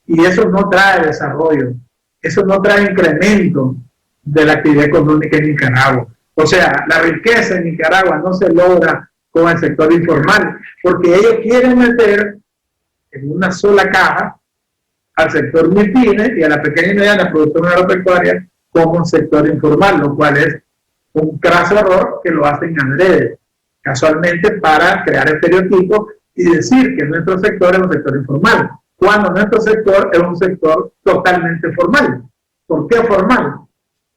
Y eso no trae desarrollo, eso no trae incremento de la actividad económica en Nicaragua. O sea, la riqueza en Nicaragua no se logra con el sector informal, porque ellos quieren meter en una sola caja al sector MIPYME y a la pequeña y mediana producción agropecuaria como un sector informal, lo cual es un craso error que lo hacen adrede, casualmente para crear estereotipos y decir que nuestro sector es un sector informal, cuando nuestro sector es un sector totalmente formal. ¿Por qué formal?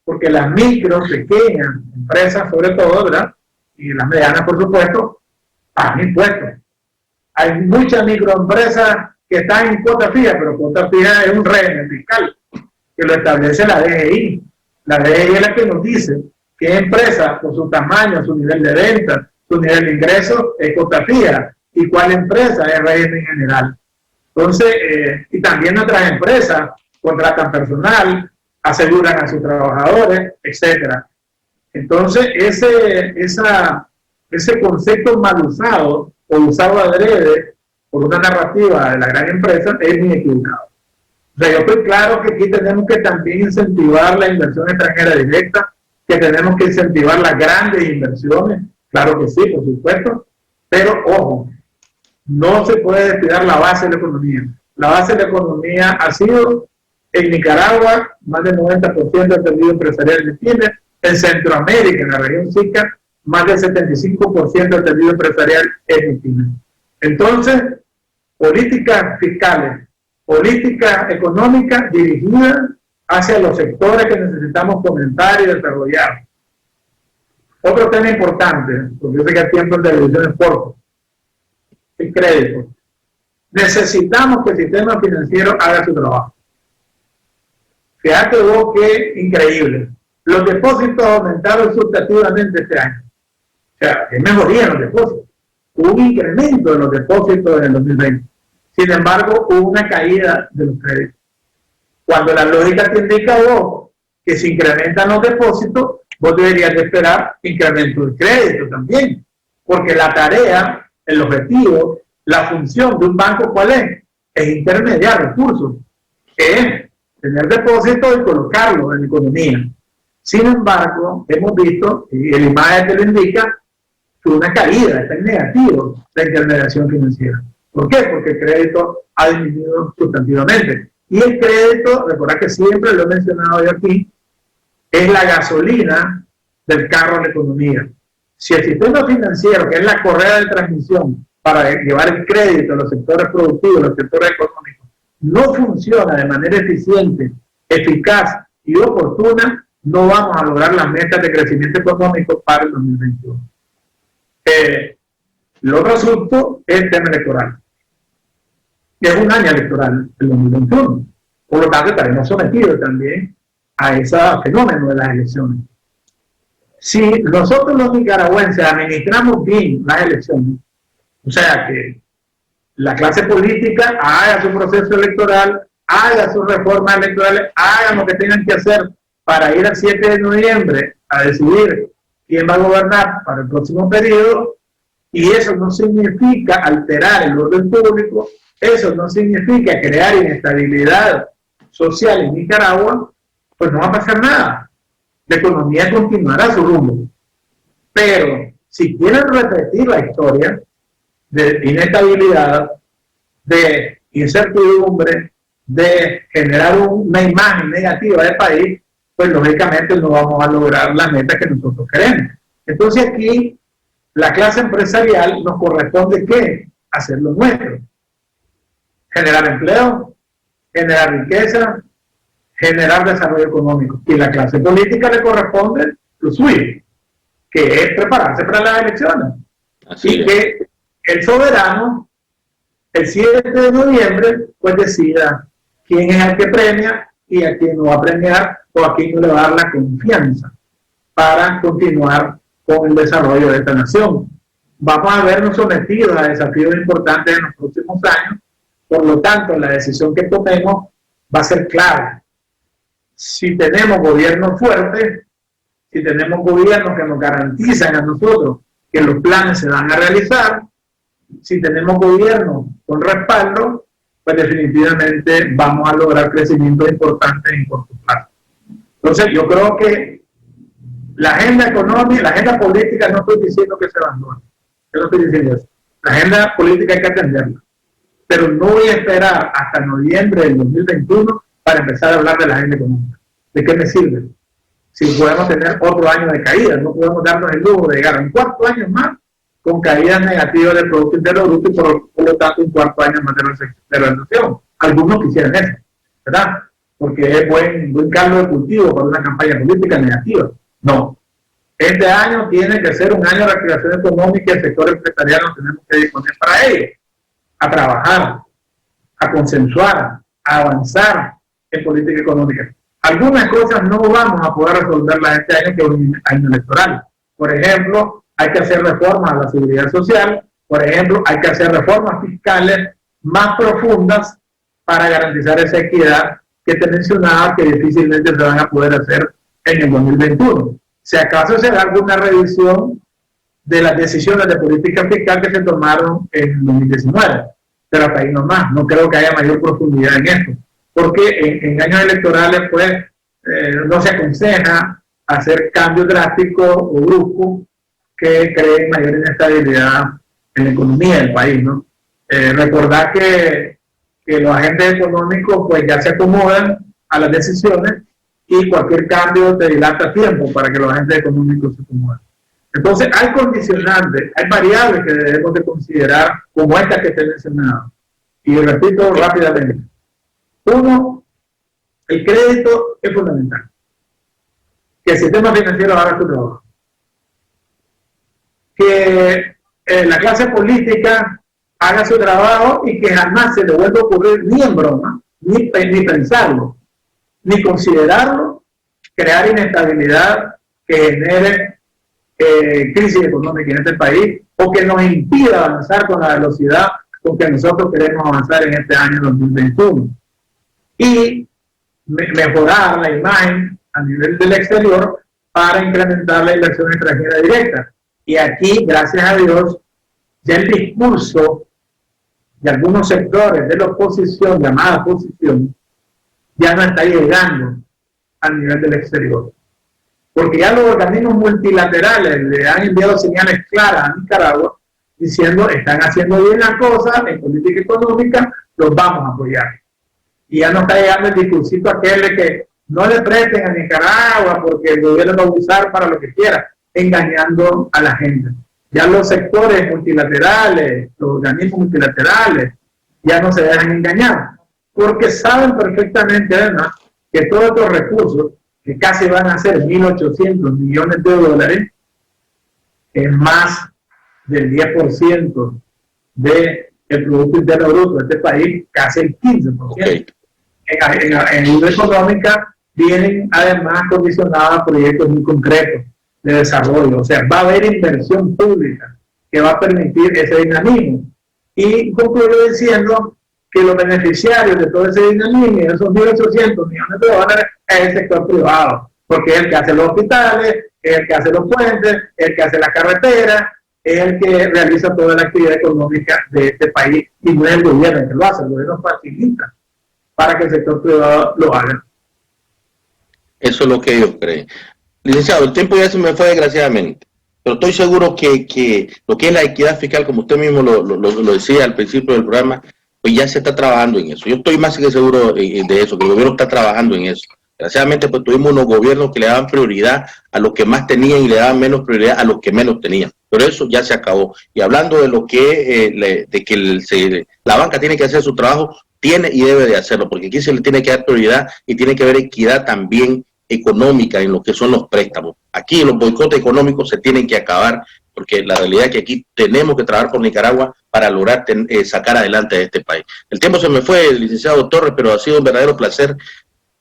Porque las micro, pequeñas empresas, sobre todo, ¿verdad? Y las medianas, por supuesto, pagan impuestos. Hay muchas microempresas que están en cuota fija, pero cuota fija es un régimen fiscal que lo establece la DGI. La DGI es la que nos dice qué empresa, por su tamaño, su nivel de venta, su nivel de ingreso, es cuota fija, y cuál empresa es régimen general. Entonces, y también otras empresas contratan personal, aseguran a sus trabajadores, etcétera. Entonces, ese concepto mal usado o usado adrede por una narrativa de la gran empresa es muy equivocado. O sea, yo estoy claro que aquí tenemos que también incentivar la inversión extranjera directa, que tenemos que incentivar las grandes inversiones, claro que sí, por supuesto, pero ojo, no se puede descuidar la base de la economía. La base de la economía ha sido en Nicaragua, más del 90% del tejido empresarial que tiene, en Centroamérica, en la región SICA, más del 75% del tejido empresarial es MIPYME. Entonces, políticas fiscales, política económica dirigida hacia los sectores que necesitamos fomentar y desarrollar. Otro tema importante, porque yo sé que el tiempo de reducción es corto, el crédito. Necesitamos que el sistema financiero haga su trabajo. Fíjate vos qué increíble. Los depósitos aumentaron sustantivamente este año. O sea, es mejoría en los depósitos. Hubo un incremento de los depósitos en el 2020. Sin embargo, hubo una caída de los créditos. Cuando la lógica te indica vos que si incrementan los depósitos, vos deberías de esperar incremento del crédito también. Porque la tarea, el objetivo, la función de un banco, ¿cuál es? Es intermediar recursos. Es tener depósitos y colocarlos en la economía. Sin embargo, hemos visto, y el imagen te lo indica, que una caída, está en negativo la intermediación financiera. ¿Por qué? Porque el crédito ha disminuido sustantivamente. Y el crédito, recordad que siempre lo he mencionado yo aquí, es la gasolina del carro de la economía. Si el sistema financiero, que es la correa de transmisión para llevar el crédito a los sectores productivos, a los sectores económicos, no funciona de manera eficiente, eficaz y oportuna, no vamos a lograr las metas de crecimiento económico para el 2021. El otro asunto es el tema electoral. Es un año electoral, el 2021. Por lo tanto, estaremos sometidos también a ese fenómeno de las elecciones. Si nosotros los nicaragüenses administramos bien las elecciones, o sea que la clase política haga su proceso electoral, haga sus reformas electorales, hagan lo que tengan que hacer para ir al 7 de noviembre a decidir quién va a gobernar para el próximo periodo, y eso no significa alterar el orden público, eso no significa crear inestabilidad social en Nicaragua, pues no va a pasar nada. La economía continuará su rumbo. Pero si quieren repetir la historia de inestabilidad, de incertidumbre, de generar una imagen negativa del país, pues lógicamente no vamos a lograr la meta que nosotros queremos. Entonces aquí la clase empresarial nos corresponde ¿qué? Hacer lo nuestro. Generar empleo, generar riqueza, generar desarrollo económico. Y la clase política le corresponde lo suyo, que es prepararse para las elecciones. Y que el soberano, el 7 de noviembre, pues decida quién es el que premia y a quién no va a premiar o a quién no le va a dar la confianza para continuar con el desarrollo de esta nación. Vamos a vernos sometidos a desafíos importantes en los próximos años, por lo tanto, la decisión que tomemos va a ser clave. Si tenemos gobiernos fuertes, si tenemos gobiernos que nos garantizan a nosotros que los planes se van a realizar, si tenemos gobiernos con respaldo, pues definitivamente vamos a lograr crecimientos importantes en corto plazo. Entonces, yo creo que la agenda económica, la agenda política, no estoy diciendo que se abandone. Yo no estoy diciendo eso. La agenda política hay que atenderla. Pero no voy a esperar hasta noviembre del 2021 para empezar a hablar de la agenda económica. ¿De qué me sirve? Si podemos tener otro año de caída, no podemos darnos el lujo de llegar a un cuarto año más con caídas negativas del Producto Interno Bruto y por lo tanto un cuarto año más de recesión. Algunos quisieran eso, ¿verdad? Porque es buen caldo de cultivo para una campaña política negativa. No. Este año tiene que ser un año de reactivación económica y el sector empresarial nos tenemos que disponer para ello. A trabajar, a consensuar, a avanzar en política económica. Algunas cosas no vamos a poder resolverlas este año, que es un año electoral. Por ejemplo, hay que hacer reformas a la seguridad social. Por ejemplo, hay que hacer reformas fiscales más profundas para garantizar esa equidad que te mencionaba, que difícilmente se van a poder hacer en el 2021. Si acaso se da alguna revisión de las decisiones de política fiscal que se tomaron en el 2019. Pero hasta ahí nomás, no creo que haya mayor profundidad en esto. Porque en años electorales, pues, no se aconseja hacer cambios drásticos o bruscos que creen mayor inestabilidad en la economía del país, ¿no? Recordar que los agentes económicos, pues, ya se acomodan a las decisiones y cualquier cambio te dilata tiempo para que los agentes económicos se acomoden. Entonces, hay condicionantes, hay variables que debemos de considerar, como esta que te he mencionado. Y repito rápidamente. Uno, el crédito es fundamental. Que el sistema financiero haga su trabajo. Que la clase política haga su trabajo y que jamás se le vuelva a ocurrir ni en broma, ni pensarlo, ni considerarlo, crear inestabilidad que genere crisis económica en este país o que nos impida avanzar con la velocidad con que nosotros queremos avanzar en este año 2021. Y mejorar la imagen a nivel del exterior para incrementar la inversión extranjera directa. Y aquí, gracias a Dios, ya el discurso de algunos sectores de la oposición, llamada oposición, ya no está llegando a nivel del exterior. Porque ya los organismos multilaterales le han enviado señales claras a Nicaragua diciendo están haciendo bien las cosas en política económica, los vamos a apoyar. Y ya no está llegando el discursito aquel de que no le presten a Nicaragua porque el gobierno va a usar para lo que quiera, engañando a la gente. Ya los sectores multilaterales, los organismos multilaterales, ya no se dejan engañar, porque saben perfectamente además que todos estos recursos, que casi van a ser 1.800 millones de dólares, es más del 10% del Producto Interno Bruto de este país, casi el 15%. Okay. En ayuda económica vienen además condicionadas a proyectos muy concretos de desarrollo. O sea, va a haber inversión pública que va a permitir ese dinamismo. Y concluyo diciendo que los beneficiarios de todo ese dinamismo, esos 1.800 millones de dólares, es el sector privado, porque es el que hace los hospitales, es el que hace los puentes, es el que hace la carretera, es el que realiza toda la actividad económica de este país, y no es el gobierno el que lo hace, el gobierno facilita para que el sector privado lo haga. Eso es lo que ellos creen. Licenciado, el tiempo ya se me fue desgraciadamente, pero estoy seguro que lo que es la equidad fiscal, como usted mismo lo decía al principio del programa, pues ya se está trabajando en eso. Yo estoy más que seguro de eso, que el gobierno está trabajando en eso. Desgraciadamente, pues tuvimos unos gobiernos que le daban prioridad a los que más tenían y le daban menos prioridad a los que menos tenían. Pero eso ya se acabó. Y hablando de lo que, la banca tiene que hacer su trabajo, tiene y debe de hacerlo, porque aquí se le tiene que dar prioridad y tiene que haber equidad también económica en lo que son los préstamos. Aquí los boicotes económicos se tienen que acabar, porque la realidad es que aquí tenemos que trabajar por Nicaragua para lograr sacar adelante a este país. El tiempo se me fue, licenciado Torres, pero ha sido un verdadero placer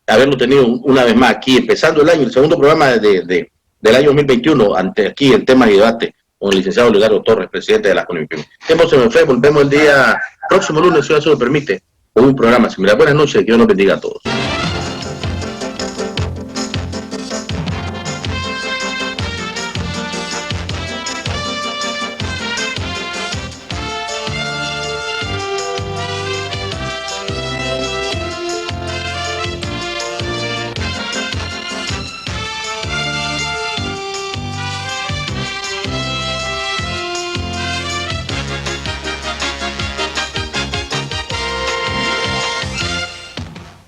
haberlo tenido una vez más aquí, empezando el año, el segundo programa del año 2021, aquí en temas y debate, con el licenciado Olegario Torres, presidente de la CONIPIM. El tiempo se me fue, volvemos el día próximo lunes, si eso lo permite, con un programa similar. Buenas noches, que Dios nos bendiga a todos.